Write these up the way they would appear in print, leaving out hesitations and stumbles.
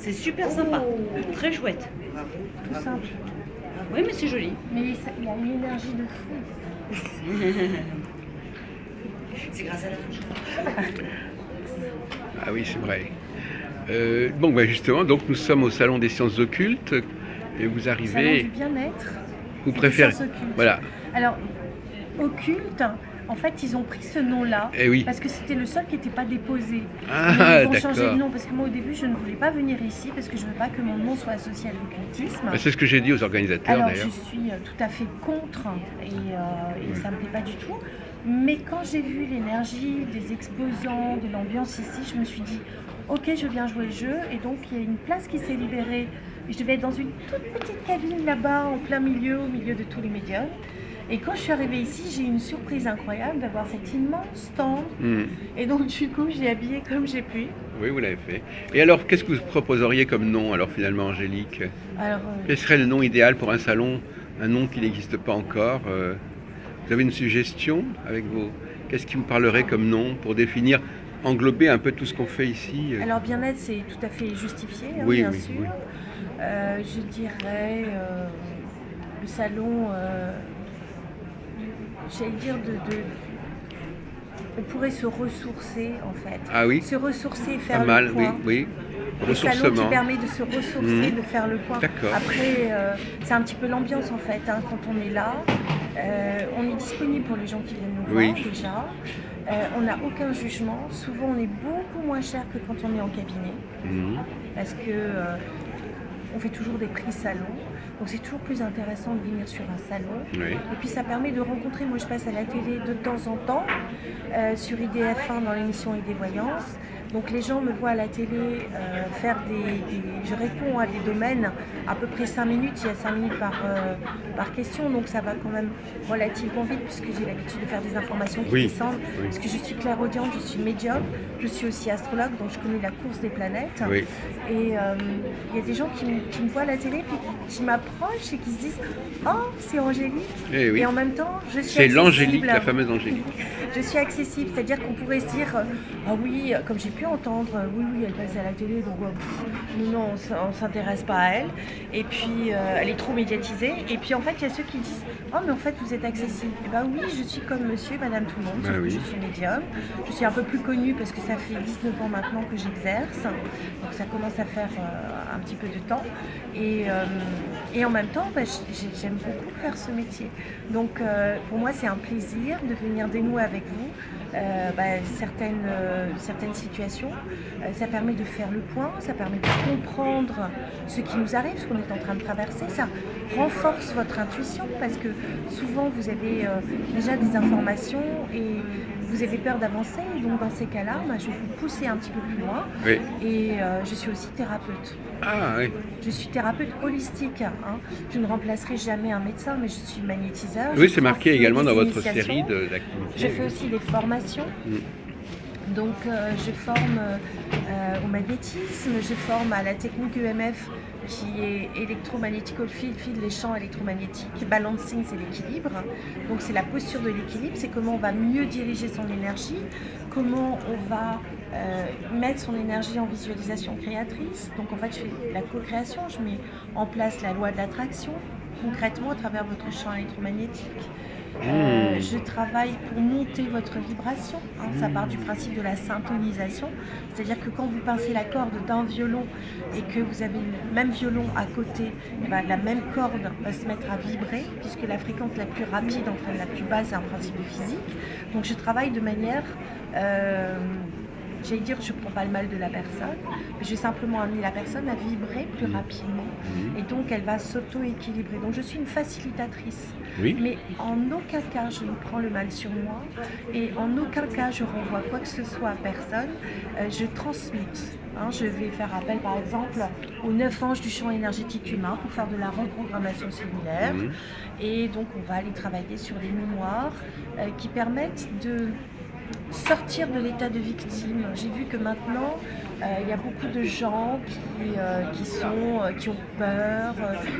C'est super sympa, très chouette. Tout simple. Oui, mais c'est joli. Mais il a une énergie de fou. C'est grâce à la touche. Ah oui, c'est vrai. Bon, bah justement, donc nous sommes au Salon des sciences occultes et vous Salon arrivez. du bien-être. Vous et des préférez. sciences occultes. Voilà. Alors, occulte, en fait, ils ont pris ce nom-là Eh oui. parce que c'était le seul qui n'était pas déposé. Ah, Ils vont changer de d'accord. nom parce que moi, au début, je ne voulais pas venir ici parce que je ne veux pas que mon nom soit associé à l'occultisme. Bah, c'est ce que j'ai dit aux organisateurs Alors, d'ailleurs. je suis tout à fait contre et ça ne me plaît pas du tout. Mais quand j'ai vu l'énergie des exposants, de l'ambiance ici, je me suis dit, ok, je viens jouer le jeu. Et donc, il y a une place qui s'est libérée. Et je devais être dans une toute petite cabine là-bas, en plein milieu, au milieu de tous les médiums. Et quand je suis arrivée ici, j'ai eu une surprise incroyable d'avoir cet immense stand. Et donc, du coup, j'ai habillé comme j'ai pu. Oui, vous l'avez fait. Et alors, qu'est-ce que vous proposeriez comme nom, alors finalement, Angélique? Alors, Quel serait le nom idéal pour un salon? Un nom qui n'existe pas encore? Vous avez une suggestion avec vos... Qu'est-ce qui vous parlerait comme nom pour définir, englober un peu tout ce qu'on fait ici? alors bien-être, c'est tout à fait justifié, hein, Oui, bien oui, sûr. oui. Je dirais le salon, j'allais dire on pourrait se ressourcer en fait. Ah oui, Se ressourcer et pas faire mal, le oui, point. oui. Le salon qui Ressourcement. permet de se ressourcer, de faire le point. D'accord. Après, c'est un petit peu l'ambiance en fait, hein, quand on est là. On est disponible pour les gens qui viennent nous Oui. voir déjà. On n'a aucun jugement. Souvent, on est beaucoup moins cher que quand on est en cabinet. Parce que on fait toujours des prix salon. Donc c'est toujours plus intéressant de venir sur un salon. Oui. Et puis ça permet de rencontrer, moi je passe à la télé de temps en temps, sur IDF1 dans l'émission Et des voyances. Donc les gens me voient à la télé faire je réponds à des domaines à peu près 5 minutes, il y a 5 minutes par question, donc ça va quand même relativement vite puisque j'ai l'habitude de faire des informations qui descendent, parce que je suis clairaudiente, je suis médium, je suis aussi astrologue, donc je connais la course des planètes. Oui. Et il y a des gens qui me voient à la télé, puis qui m'approchent et qui se disent « Oh, c'est Angélique !» Eh oui. Et en même temps, je suis C'est accessible. l'Angélique, la fameuse Angélique. Je suis accessible, c'est-à-dire qu'on pourrait se dire ah oui, comme j'ai pu entendre, oui, elle passe à la télé, donc non, on s'intéresse pas à elle. Et puis elle est trop médiatisée. Et puis en fait, il y a ceux qui disent oh mais en fait vous êtes accessible. Et ben oui, je suis comme monsieur et madame tout le monde, sauf que je suis médium. Je suis un peu plus connue parce que ça fait 19 ans maintenant que j'exerce. Donc ça commence à faire un petit peu de temps. Et en même temps, j'aime beaucoup faire ce métier. Donc pour moi, c'est un plaisir de venir dénouer avec vous certaines situations. Ça permet de faire le point, ça permet de comprendre ce qui nous arrive, ce qu'on est en train de traverser. Ça renforce votre intuition parce que souvent vous avez déjà des informations et vous avez peur d'avancer. Donc dans ces cas-là, je vais vous pousser un petit peu plus loin. Oui. Et je suis aussi thérapeute. Ah oui. Je suis thérapeute holistique. Hein. Je ne remplacerai jamais un médecin, mais je suis magnétiseur. Oui, c'est marqué également dans votre initiations. série d'activités. Je fais aussi des formations. Donc je forme au magnétisme, je forme à la technique EMF qui est electromagnétical field, les champs électromagnétiques. Balancing, c'est l'équilibre. Donc c'est la posture de l'équilibre, c'est comment on va mieux diriger son énergie, comment on va mettre son énergie en visualisation créatrice. Donc en fait je fais la co-création, je mets en place la loi de l'attraction concrètement à travers votre champ électromagnétique. Je travaille pour monter votre vibration. Hein, ça part du principe de la syntonisation. C'est-à-dire que quand vous pincez la corde d'un violon et que vous avez le même violon à côté, et ben, la même corde va se mettre à vibrer puisque la fréquence la plus rapide entraîne la plus basse, c'est un principe de physique. Donc je travaille de manière... j'allais dire, je ne prends pas le mal de la personne, mais je vais simplement amener la personne à vibrer plus rapidement. Et donc, elle va s'auto-équilibrer. Donc, je suis une facilitatrice. Oui. Mais en aucun cas, je ne prends le mal sur moi. Et en aucun cas, je renvoie quoi que ce soit à personne. Je transmute. Hein, je vais faire appel, par exemple, aux 9 anges du champ énergétique humain pour faire de la reprogrammation cellulaire. Et donc, on va aller travailler sur des mémoires qui permettent de sortir de l'état de victime. J'ai vu que maintenant, Il y a beaucoup de gens qui ont peur,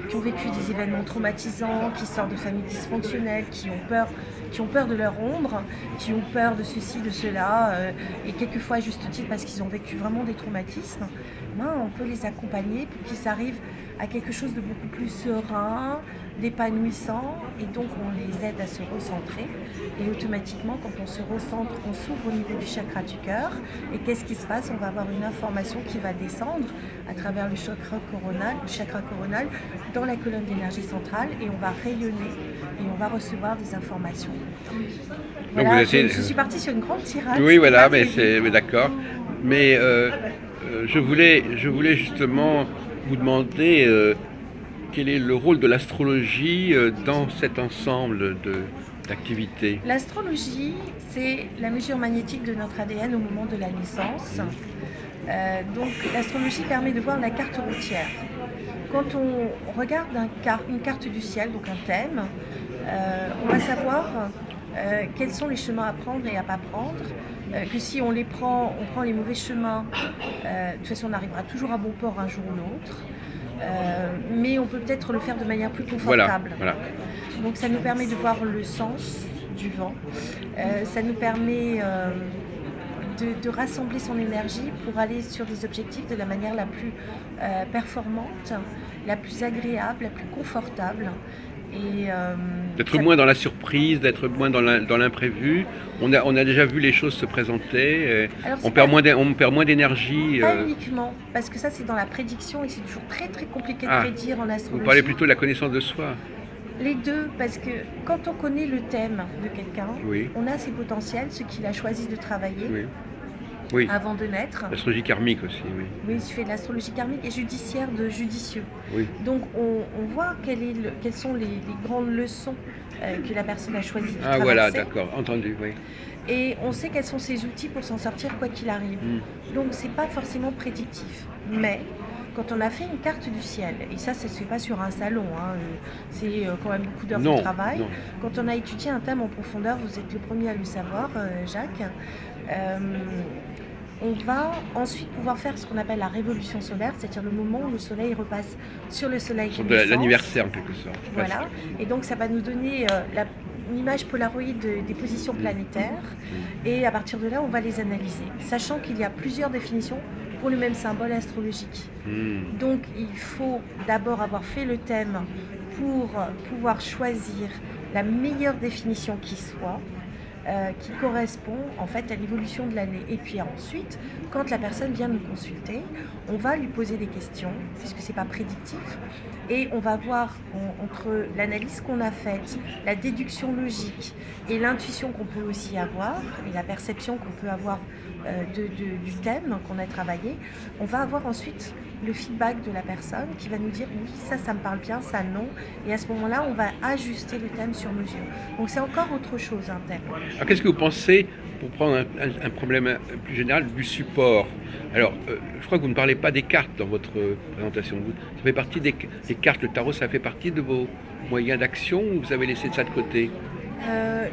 qui ont vécu des événements traumatisants, qui sortent de familles dysfonctionnelles, qui ont peur de leur ombre, qui ont peur de ceci, de cela, et quelquefois à juste titre parce qu'ils ont vécu vraiment des traumatismes. Ben, on peut les accompagner pour qu'ils arrivent à quelque chose de beaucoup plus serein, d'épanouissant, et donc on les aide à se recentrer. Et automatiquement, quand on se recentre, on s'ouvre au niveau du chakra du cœur. Et qu'est-ce qui se passe? On va avoir une information qui va descendre à travers le chakra coronal dans la colonne d'énergie centrale, et on va rayonner et on va recevoir des informations. Voilà, je suis partie sur une grande tirade. Oui, voilà, mais d'accord. Mais je voulais justement vous demander quel est le rôle de l'astrologie dans cet ensemble d'activités. L'astrologie, c'est la mesure magnétique de notre ADN au moment de la naissance. Donc l'astrologie permet de voir la carte routière. Quand on regarde une carte du ciel, donc un thème, on va savoir quels sont les chemins à prendre et à ne pas prendre. Que si on prend les mauvais chemins, de toute façon on arrivera toujours à bon port un jour ou l'autre. Mais on peut peut-être le faire de manière plus confortable. Voilà. Donc ça nous permet de voir le sens du vent, ça nous permet de rassembler son énergie pour aller sur des objectifs de la manière la plus performante, la plus agréable, la plus confortable. Et d'être moins dans la surprise, d'être moins dans l'imprévu. On a déjà vu les choses se présenter. On perd moins d'énergie. Pas uniquement, parce que ça c'est dans la prédiction et c'est toujours très très compliqué de prédire en astrologie. Vous parlez plutôt de la connaissance de soi. Les deux, parce que quand on connaît le thème de quelqu'un, on a ses potentiels, ce qu'il a choisi de travailler. Oui. Avant de naître. L'astrologie karmique aussi, oui. Oui, je fais de l'astrologie karmique et judiciaire de judicieux. Oui. Donc on voit quelles sont les grandes leçons que la personne a choisi de traverser. Voilà, d'accord, entendu, oui. Et on sait quels sont ses outils pour s'en sortir quoi qu'il arrive. Donc c'est pas forcément prédictif. Mais quand on a fait une carte du ciel, et ça se fait pas sur un salon, c'est quand même beaucoup d'heures de travail. Non. Quand on a étudié un thème en profondeur, vous êtes le premier à le savoir, Jacques, on va ensuite pouvoir faire ce qu'on appelle la révolution solaire, c'est-à-dire le moment où le soleil repasse sur le soleil de naissance. L'anniversaire en quelque sorte. Voilà, et donc ça va nous donner une image polaroïde des positions planétaires, et à partir de là on va les analyser, sachant qu'il y a plusieurs définitions pour le même symbole astrologique. Donc il faut d'abord avoir fait le thème pour pouvoir choisir la meilleure définition qui soit, qui correspond en fait à l'évolution de l'année. Et puis ensuite, quand la personne vient nous consulter, on va lui poser des questions, puisque c'est pas prédictif, et on va voir entre l'analyse qu'on a faite, la déduction logique et l'intuition qu'on peut aussi avoir, et la perception qu'on peut avoir du thème qu'on a travaillé, on va avoir ensuite le feedback de la personne qui va nous dire oui, ça me parle bien, ça non, et à ce moment-là on va ajuster le thème sur mesure. Donc c'est encore autre chose, un thème. Alors qu'est-ce que vous pensez, pour prendre un problème plus général, du support? Alors je crois que vous ne parlez pas des cartes dans votre présentation. Ça fait partie des cartes, le tarot, ça fait partie de vos moyens d'action, ou vous avez laissé ça de côté?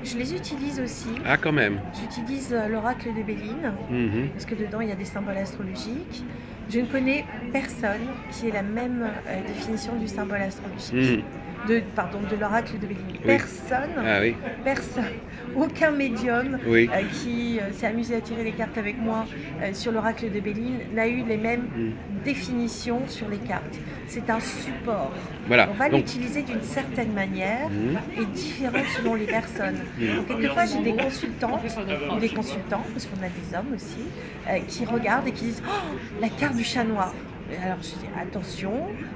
Je les utilise aussi. Ah, quand même. J'utilise l'oracle de Béline, parce que dedans il y a des symboles astrologiques. Je ne connais personne qui ait la même définition du symbole astrologique. De l'oracle de Béline. Personne, aucun médium qui s'est amusé à tirer les cartes avec moi sur l'oracle de Béline n'a eu les mêmes définitions sur les cartes. C'est un support. Voilà. On va l'utiliser d'une certaine manière et différente selon les personnes. Donc, quelquefois, j'ai des consultantes ou des consultants, parce qu'on a des hommes aussi, qui regardent et qui disent « Oh, la carte du chat noir !» Alors je dis attention,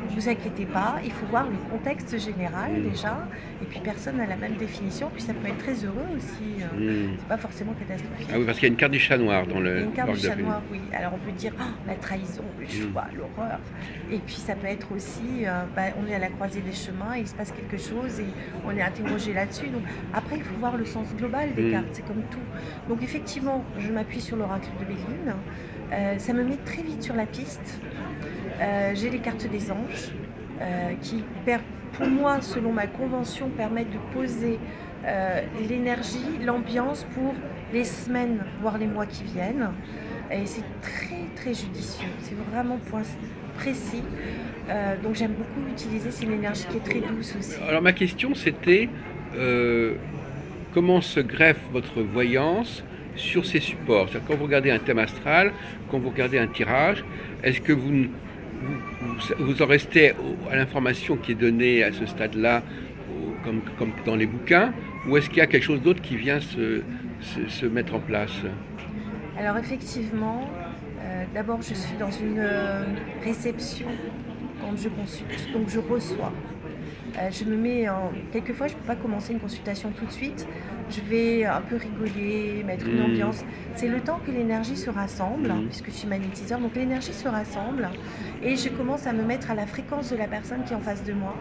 ne vous inquiétez pas, il faut voir le contexte général déjà, et puis personne n'a la même définition, puis ça peut être très heureux aussi, c'est pas forcément catastrophique. Ah oui, parce qu'il y a une carte du chat noir dans le... Une carte du chat noir, oui. Alors on peut dire la trahison, le choix, l'horreur, et puis ça peut être aussi, on est à la croisée des chemins, et il se passe quelque chose, et on est interrogé là-dessus, donc après il faut voir le sens global des cartes, c'est comme tout. Donc effectivement, je m'appuie sur l'oracle de Béline, ça me met très vite sur la piste. J'ai les cartes des anges qui, pour moi, selon ma convention, permettent de poser l'énergie, l'ambiance pour les semaines, voire les mois qui viennent. Et c'est très très judicieux, c'est vraiment précis. Donc j'aime beaucoup utiliser, c'est une énergie qui est très douce aussi. Alors ma question c'était comment se greffe votre voyance sur ces supports? C'est-à-dire, quand vous regardez un thème astral, quand vous regardez un tirage, est-ce que vous en restez à l'information qui est donnée à ce stade-là, comme dans les bouquins, ou est-ce qu'il y a quelque chose d'autre qui vient se mettre en place? Alors effectivement, d'abord je suis dans une réception quand je consulte, donc je reçois. Je me mets en... Quelquefois, je ne peux pas commencer une consultation tout de suite. Je vais un peu rigoler, mettre une ambiance. C'est le temps que l'énergie se rassemble, puisque je suis magnétiseur. Donc l'énergie se rassemble et je commence à me mettre à la fréquence de la personne qui est en face de moi.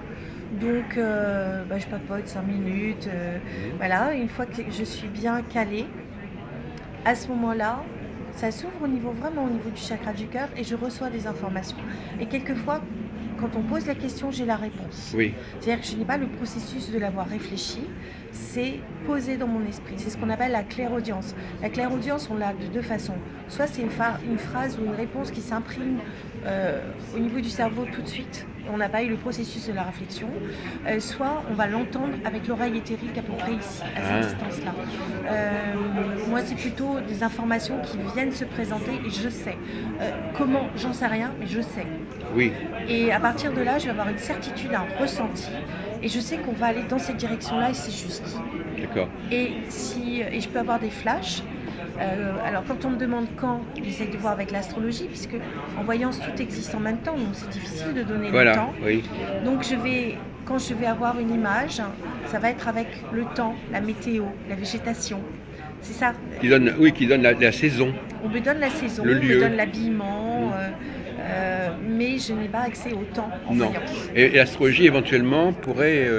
Donc je papote 5 minutes. Voilà, une fois que je suis bien calée, à ce moment-là, ça s'ouvre vraiment au niveau du chakra du cœur et je reçois des informations. Et quelquefois, quand on pose la question, j'ai la réponse. Oui. C'est-à-dire que je n'ai pas le processus de l'avoir réfléchi, c'est posé dans mon esprit. C'est ce qu'on appelle la clairaudience. La clairaudience, on l'a de deux façons. Soit c'est une phrase ou une réponse qui s'imprime au niveau du cerveau tout de suite, on n'a pas eu le processus de la réflexion, soit on va l'entendre avec l'oreille éthérique à peu près ici, à cette distance-là. Moi, c'est plutôt des informations qui viennent se présenter et je sais. Comment, j'en sais rien, mais je sais. Oui. Et à partir de là, je vais avoir une certitude, un ressenti. Et je sais qu'on va aller dans cette direction-là et c'est juste. D'accord. Et je peux avoir des flashs. Alors quand on me demande quand, j'essaie de voir avec l'astrologie, puisque en voyance tout existe en même temps, donc c'est difficile de donner le temps. Oui. Donc quand je vais avoir une image, ça va être avec le temps, la météo, la végétation. C'est ça. Qui donne la saison. On me donne la saison, le on lieu. me donne l'habillement, mais je n'ai pas accès au temps en voyance. Et l'astrologie éventuellement pourrait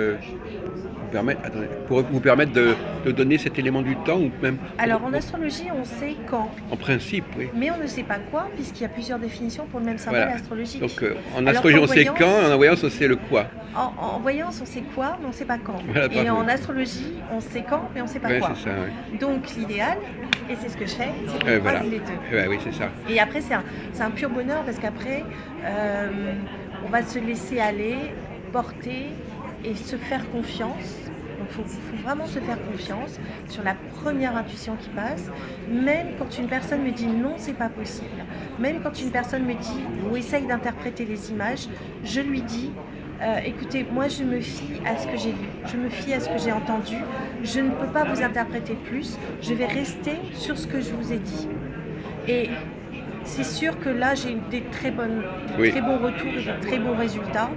vous permettre de donner cet élément du temps, ou même... Alors en astrologie, on sait quand. En principe, oui. Mais on ne sait pas quoi, puisqu'il y a plusieurs définitions pour le même symbole astrologique. Donc en astrologie, on sait quand, en voyance, on sait le quoi. En voyance, on sait quoi, mais on ne sait pas quand. Voilà, et en astrologie, on sait quand, mais on ne sait pas quoi. C'est ça, oui. Donc l'idéal, et c'est ce que je fais, c'est qu'on croise les deux. Oui, c'est ça. Et après, c'est un pur bonheur, parce qu'après, on va se laisser aller, porter et se faire confiance. Donc il faut vraiment se faire confiance sur la première intuition qui passe, même quand une personne me dit non, c'est pas possible, même quand une personne me dit ou essaye d'interpréter les images, je lui dis écoutez, moi je me fie à ce que j'ai vu, je me fie à ce que j'ai entendu, je ne peux pas vous interpréter plus, je vais rester sur ce que je vous ai dit. Et c'est sûr que là, j'ai des très bons retours et des très bons résultats.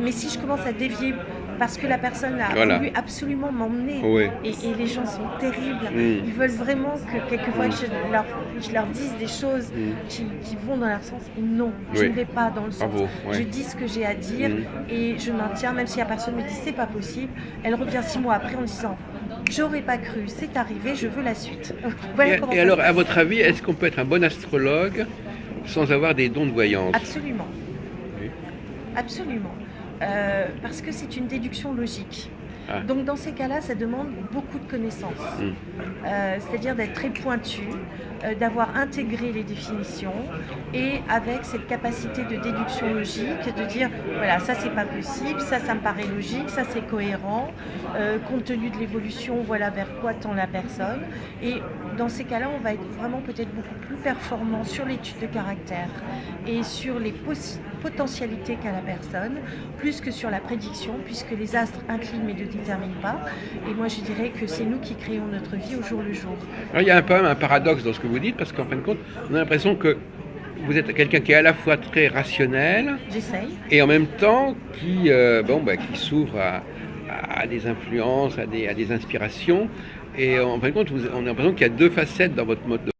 Mais si je commence à dévier parce que la personne a voulu absolument m'emmener, et les gens sont terribles, ils veulent vraiment que quelquefois je leur dise des choses qui vont dans leur sens. Non, je ne vais pas dans le sens. Je dis ce que j'ai à dire et je maintiens, même si la personne me dit c'est pas possible, elle revient 6 mois après en disant j'aurais pas cru, c'est arrivé, je veux la suite. Voilà. Et alors, à votre avis, est-ce qu'on peut être un bon astrologue sans avoir des dons de voyance? Absolument. Oui. Absolument. Parce que c'est une déduction logique. Donc dans ces cas-là, ça demande beaucoup de connaissances. C'est-à-dire d'être très pointu, d'avoir intégré les définitions et avec cette capacité de déduction logique, de dire voilà, ça c'est pas possible, ça me paraît logique, ça c'est cohérent, compte tenu de l'évolution, voilà vers quoi tend la personne. Et dans ces cas-là, on va être vraiment peut-être beaucoup plus performant sur l'étude de caractère et sur les potentialités qu'a la personne, plus que sur la prédiction, puisque les astres inclinent mais ne déterminent pas. Et moi, je dirais que c'est nous qui créons notre vie au jour le jour. Alors, il y a quand même un paradoxe dans ce que vous dites, parce qu'en fin de compte, on a l'impression que vous êtes quelqu'un qui est à la fois très rationnel, et en même temps qui s'ouvre à des influences, à des inspirations. Et en fin de compte, on a l'impression qu'il y a deux facettes dans votre mode de